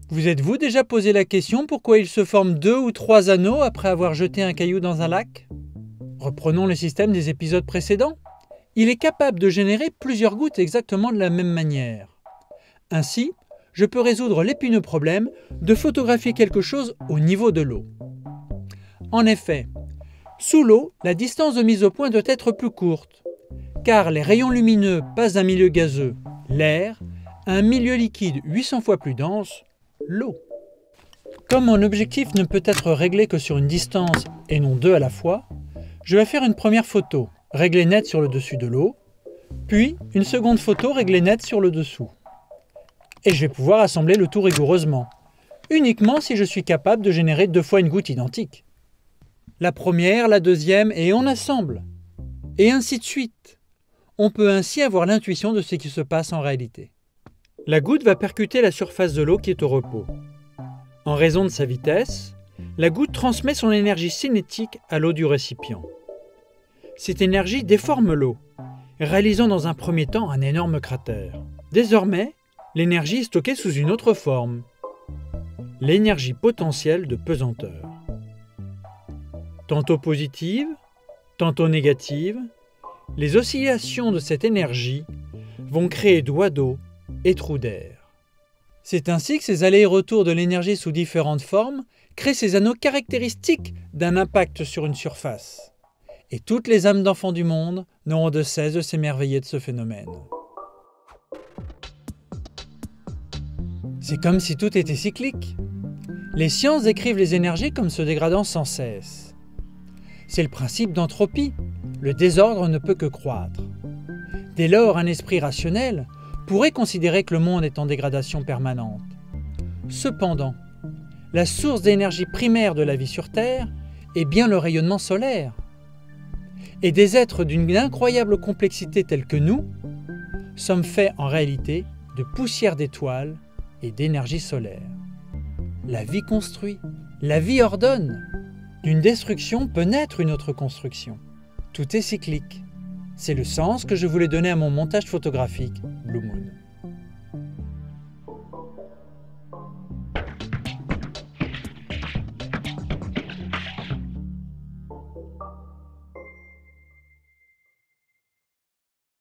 Vous êtes-vous déjà posé la question pourquoi il se forme 2 ou 3 anneaux après avoir jeté un caillou dans un lac? Reprenons le système des épisodes précédents. Il est capable de générer plusieurs gouttes exactement de la même manière. Ainsi, je peux résoudre l'épineux problème de photographier quelque chose au niveau de l'eau. En effet, sous l'eau, la distance de mise au point doit être plus courte, car les rayons lumineux passent d'un milieu gazeux, l'air, à un milieu liquide 800 fois plus dense, l'eau. Comme mon objectif ne peut être réglé que sur une distance et non 2 à la fois, je vais faire une première photo, réglée nette sur le dessus de l'eau, puis une seconde photo réglée nette sur le dessous. Et je vais pouvoir assembler le tout rigoureusement, uniquement si je suis capable de générer 2 fois une goutte identique. La première, la deuxième, et on assemble. Et ainsi de suite. On peut ainsi avoir l'intuition de ce qui se passe en réalité. La goutte va percuter la surface de l'eau qui est au repos. En raison de sa vitesse, la goutte transmet son énergie cinétique à l'eau du récipient. Cette énergie déforme l'eau, réalisant dans un premier temps un énorme cratère. Désormais, l'énergie est stockée sous une autre forme, l'énergie potentielle de pesanteur. Tantôt positive, tantôt négative, les oscillations de cette énergie vont créer doigts d'eau et trous d'air. C'est ainsi que ces allers-retours de l'énergie sous différentes formes créent ces anneaux caractéristiques d'un impact sur une surface. Et toutes les âmes d'enfants du monde n'auront de cesse de s'émerveiller de ce phénomène. C'est comme si tout était cyclique. Les sciences décrivent les énergies comme se dégradant sans cesse. C'est le principe d'entropie. Le désordre ne peut que croître. Dès lors, un esprit rationnel pourrait considérer que le monde est en dégradation permanente. Cependant, la source d'énergie primaire de la vie sur Terre est bien le rayonnement solaire. Et des êtres d'une incroyable complexité tels que nous sommes faits en réalité de poussière d'étoiles et d'énergie solaire. La vie construit, la vie ordonne. D'une destruction peut naître une autre construction. Tout est cyclique. C'est le sens que je voulais donner à mon montage photographique